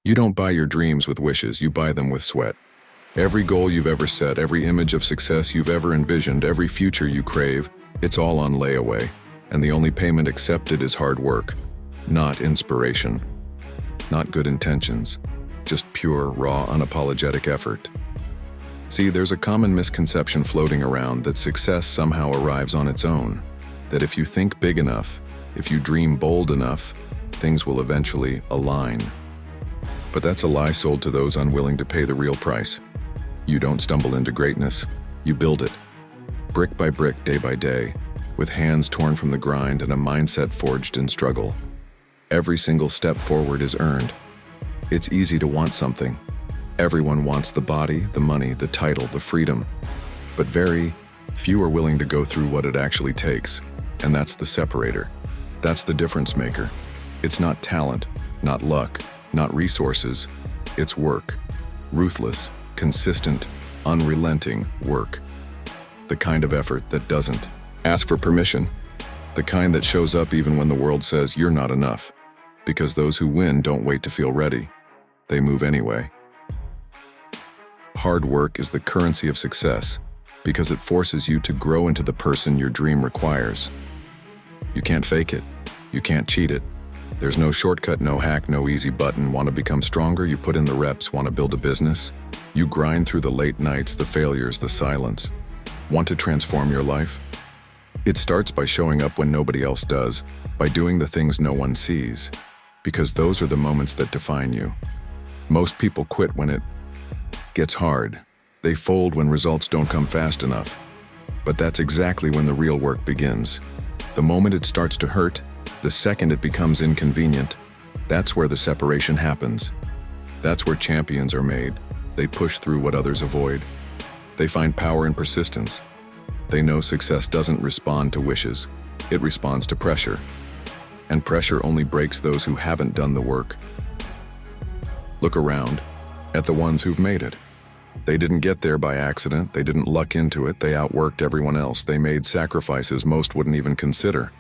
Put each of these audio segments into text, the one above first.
You don't buy your dreams with wishes, you buy them with sweat. Every goal you've ever set, every image of success you've ever envisioned, every future you crave, it's all on layaway, and the only payment accepted is hard work, not inspiration, not good intentions, just pure, raw, unapologetic effort. See, there's a common misconception floating around that success somehow arrives on its own, that if you think big enough, if you dream bold enough, things will eventually align. But that's a lie sold to those unwilling to pay the real price. You don't stumble into greatness, you build it. Brick by brick, day by day, with hands torn from the grind and a mindset forged in struggle. Every single step forward is earned. It's easy to want something. Everyone wants the body, the money, the title, the freedom. But very few are willing to go through what it actually takes. And that's the separator. That's the difference maker. It's not talent, not luck, not resources. It's work. Ruthless, consistent, unrelenting work. The kind of effort that doesn't ask for permission. The kind that shows up even when the world says you're not enough. Because those who win don't wait to feel ready. They move anyway. Hard work is the currency of success because it forces you to grow into the person your dream requires. You can't fake it. You can't cheat it. There's no shortcut, no hack, no easy button. Want to become stronger? You put in the reps. Want to build a business? You grind through the late nights, the failures, the silence. Want to transform your life? It starts by showing up when nobody else does, by doing the things no one sees, because those are the moments that define you. Most people quit when it gets hard. They fold when results don't come fast enough. But that's exactly when the real work begins. The moment it starts to hurt, the second it becomes inconvenient, that's where the separation happens. That's where champions are made. They push through what others avoid. They find power in persistence. They know success doesn't respond to wishes. It responds to pressure. And pressure only breaks those who haven't done the work. Look around at the ones who've made it. They didn't get there by accident. They didn't luck into it. They outworked everyone else. They made sacrifices most wouldn't even consider.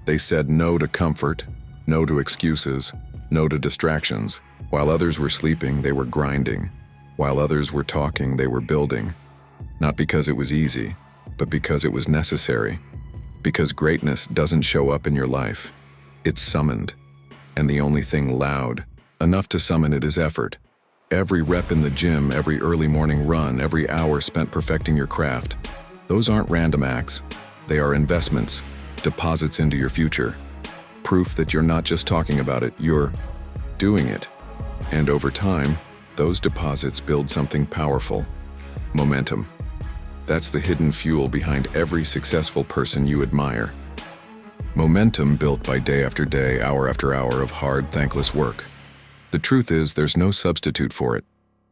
They said no to comfort, no to excuses, no to distractions. While others were sleeping, they were grinding. While others were talking, they were building. Not because it was easy, but because it was necessary. Because greatness doesn't show up in your life. It's summoned. And the only thing loud enough to summon it is effort. Every rep in the gym, every early morning run, every hour spent perfecting your craft. Those aren't random acts. They are investments, deposits into your future. Proof that you're not just talking about it, you're doing it. And over time, those deposits build something powerful. Momentum. That's the hidden fuel behind every successful person you admire. Momentum built by day after day, hour after hour of hard, thankless work. The truth is, there's no substitute for it.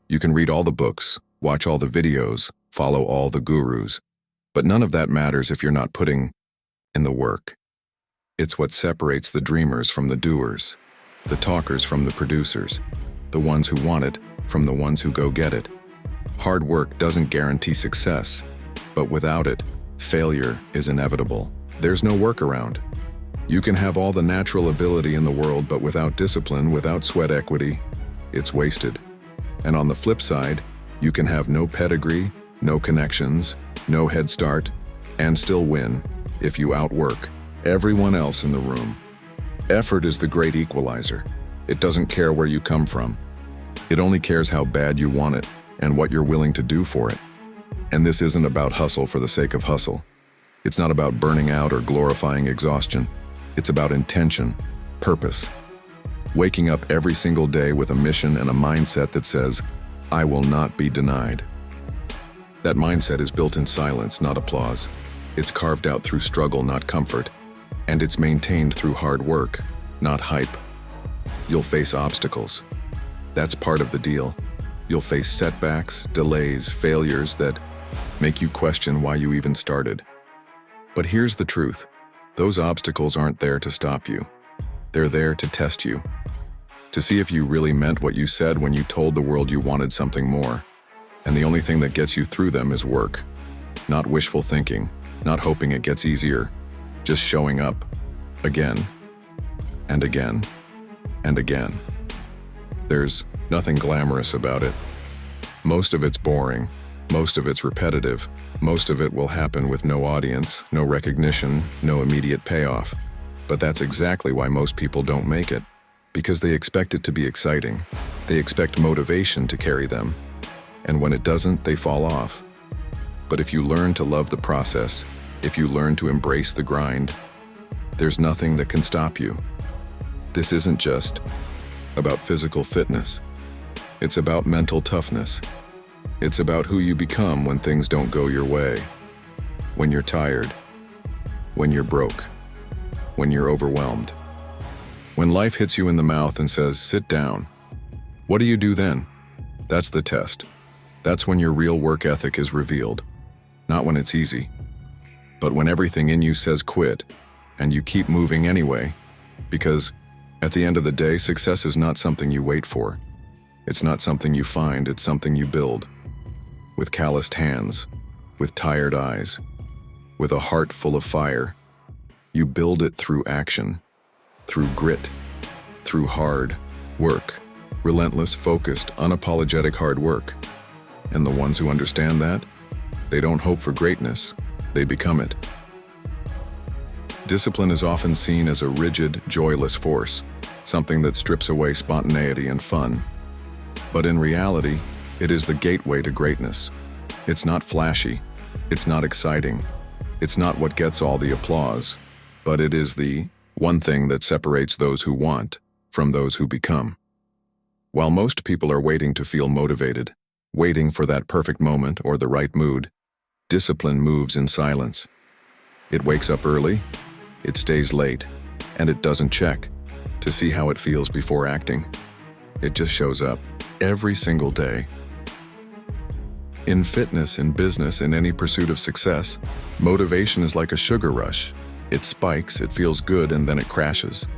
You can read all the books, watch all the videos, follow all the gurus, but none of that matters if you're not putting in the work. It's what separates the dreamers from the doers, the talkers from the producers, the ones who want it from the ones who go get it. Hard work doesn't guarantee success, but without it, failure is inevitable. There's no workaround. You can have all the natural ability in the world, but without discipline, without sweat equity, it's wasted. And on the flip side, you can have no pedigree, no connections, no head start, and still win if you outwork everyone else in the room. Effort is the great equalizer. It doesn't care where you come from. It only cares how bad you want it and what you're willing to do for it. And this isn't about hustle for the sake of hustle. It's not about burning out or glorifying exhaustion. It's about intention, purpose. Waking up every single day with a mission and a mindset that says, I will not be denied. That mindset is built in silence, not applause. It's carved out through struggle, not comfort. And it's maintained through hard work, not hype. You'll face obstacles. That's part of the deal. You'll face setbacks, delays, failures that make you question why you even started. But here's the truth. Those obstacles aren't there to stop you. They're there to test you. To see if you really meant what you said when you told the world you wanted something more. And the only thing that gets you through them is work. Not wishful thinking, not hoping it gets easier. Just showing up. Again. And again. And again. There's nothing glamorous about it. Most of it's boring. Most of it's repetitive. Most of it will happen with no audience, no recognition, no immediate payoff. But that's exactly why most people don't make it. Because they expect it to be exciting. They expect motivation to carry them. And when it doesn't, they fall off. But if you learn to love the process, if you learn to embrace the grind, there's nothing that can stop you. This isn't just about physical fitness. It's about mental toughness. It's about who you become when things don't go your way. When you're tired. When you're broke. When you're overwhelmed. When life hits you in the mouth and says, sit down. What do you do then? That's the test. That's when your real work ethic is revealed. Not when it's easy. But when everything in you says quit, and you keep moving anyway. Because at the end of the day, success is not something you wait for. It's not something you find, it's something you build. With calloused hands, with tired eyes, with a heart full of fire. You build it through action, through grit, through hard work. Relentless, focused, unapologetic hard work. And the ones who understand that, they don't hope for greatness, they become it. Discipline is often seen as a rigid, joyless force, something that strips away spontaneity and fun. But in reality, it is the gateway to greatness. It's not flashy, it's not exciting, it's not what gets all the applause, but it is the one thing that separates those who want from those who become. While most people are waiting to feel motivated, waiting for that perfect moment or the right mood, discipline moves in silence. It wakes up early, it stays late, and it doesn't check to see how it feels before acting. It just shows up every single day. In fitness, in business, in any pursuit of success, motivation is like a sugar rush. It spikes, it feels good, and then it crashes.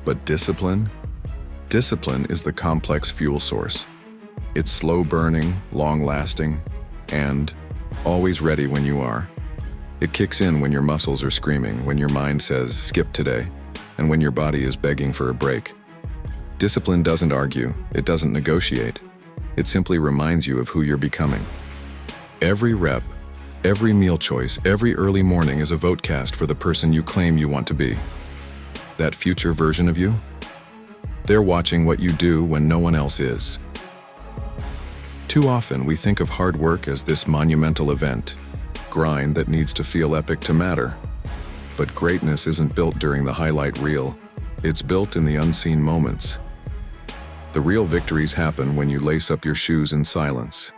But discipline? Discipline is the complex fuel source. It's slow burning, long lasting, and always ready when you are. It kicks in when your muscles are screaming, when your mind says, skip today, and when your body is begging for a break. Discipline doesn't argue, it doesn't negotiate. It simply reminds you of who you're becoming. Every rep, every meal choice, every early morning is a vote cast for the person you claim you want to be. That future version of you? They're watching what you do when no one else is. Too often we think of hard work as this monumental event, grind that needs to feel epic to matter. But greatness isn't built during the highlight reel, it's built in the unseen moments. The real victories happen when you lace up your shoes in silence,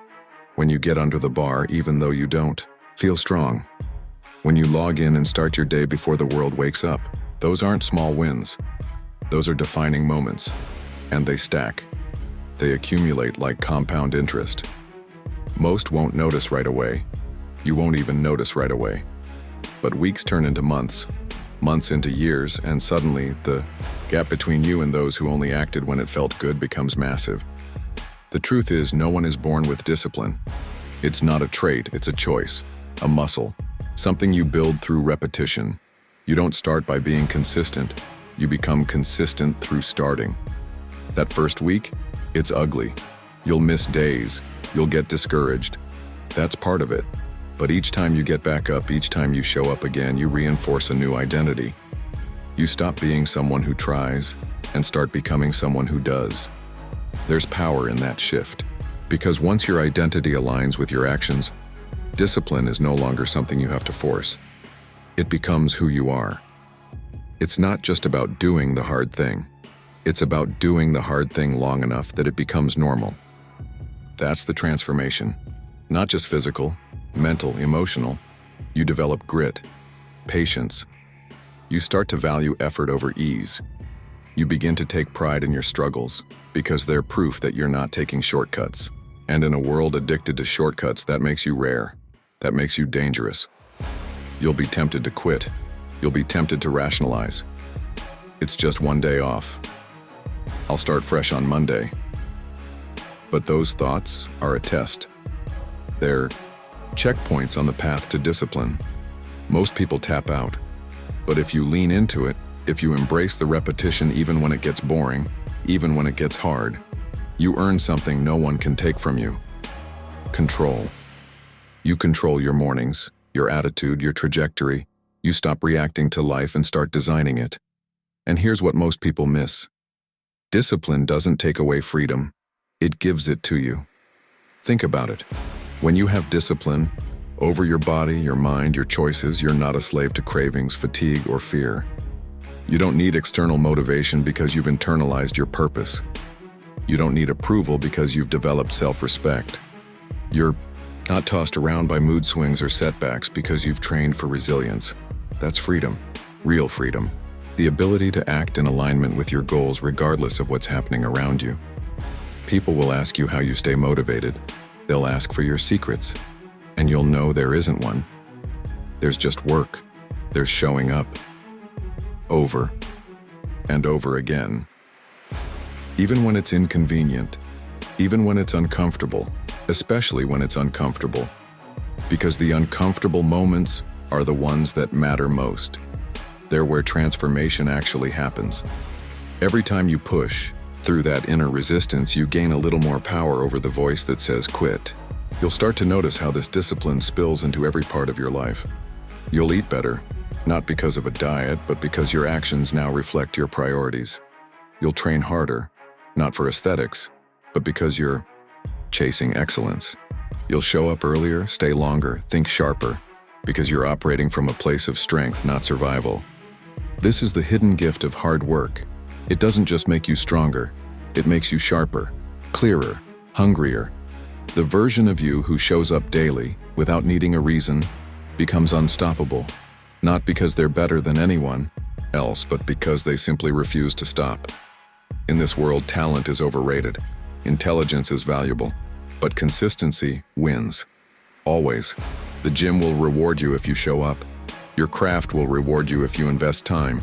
when you get under the bar even though you don't feel strong, when you log in and start your day before the world wakes up. Those aren't small wins. Those are defining moments, and they stack. They accumulate like compound interest. Most won't notice right away. You won't even notice right away. But weeks turn into months, months into years, and suddenly the gap between you and those who only acted when it felt good becomes massive. The truth is, no one is born with discipline. It's not a trait, it's a choice, a muscle, something you build through repetition. You don't start by being consistent. You become consistent through starting. That first week, it's ugly. You'll miss days. You'll get discouraged. That's part of it. But each time you get back up, each time you show up again, you reinforce a new identity. You stop being someone who tries and start becoming someone who does. There's power in that shift. Because once your identity aligns with your actions, discipline is no longer something you have to force. It becomes who you are. It's not just about doing the hard thing. It's about doing the hard thing long enough that it becomes normal. That's the transformation. Not just physical, mental, emotional. You develop grit, patience. You start to value effort over ease. You begin to take pride in your struggles because they're proof that you're not taking shortcuts. And in a world addicted to shortcuts, that makes you rare. That makes you dangerous. You'll be tempted to quit. You'll be tempted to rationalize. It's just one day off. I'll start fresh on Monday. But those thoughts are a test. They're checkpoints on the path to discipline. Most people tap out. But if you lean into it, if you embrace the repetition even when it gets boring, even when it gets hard, You earn something no one can take from you. Control. You control your mornings, your attitude, your trajectory. You stop reacting to life and start designing it. And here's what most people miss. Discipline doesn't take away freedom. It gives it to you. Think about it. When you have discipline over your body, your mind, your choices, you're not a slave to cravings, fatigue, or fear. You don't need external motivation because you've internalized your purpose. You don't need approval because you've developed self-respect. You're not tossed around by mood swings or setbacks because you've trained for resilience. That's freedom, real freedom. The ability to act in alignment with your goals regardless of what's happening around you. People will ask you how you stay motivated. They'll ask for your secrets, and you'll know there isn't one. There's just work. There's showing up. Over and over again. Even when it's inconvenient, even when it's uncomfortable, especially when it's uncomfortable. Because the uncomfortable moments are the ones that matter most. They're where transformation actually happens. Every time you push through that inner resistance, you gain a little more power over the voice that says quit. You'll start to notice how this discipline spills into every part of your life. You'll eat better, not because of a diet, but because your actions now reflect your priorities. You'll train harder, not for aesthetics, but because you're chasing excellence. You'll show up earlier, stay longer, think sharper, because you're operating from a place of strength, not survival. This is the hidden gift of hard work. It doesn't just make you stronger, it makes you sharper, clearer, hungrier. The version of you who shows up daily, without needing a reason, becomes unstoppable. Not because they're better than anyone else, but because they simply refuse to stop. In this world, talent is overrated. Intelligence is valuable, but consistency wins. Always. The gym will reward you if you show up. Your craft will reward you if you invest time.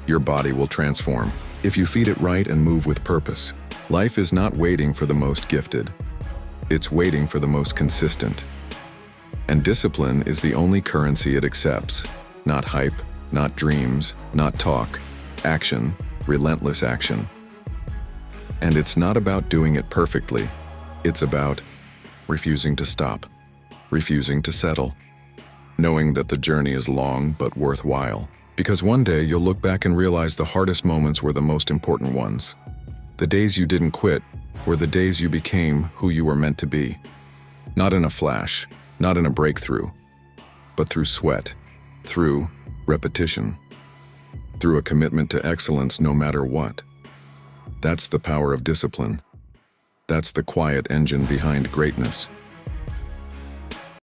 Your body will transform if you feed it right and move with purpose. Life is not waiting for the most gifted. It's waiting for the most consistent. And discipline is the only currency it accepts. Not hype, not dreams, not talk. Action, relentless action. And it's not about doing it perfectly. It's about refusing to stop, refusing to settle, knowing that the journey is long but worthwhile. Because one day you'll look back and realize the hardest moments were the most important ones. The days you didn't quit were the days you became who you were meant to be. Not in a flash, not in a breakthrough, but through sweat, through repetition, through a commitment to excellence no matter what. That's the power of discipline. That's the quiet engine behind greatness.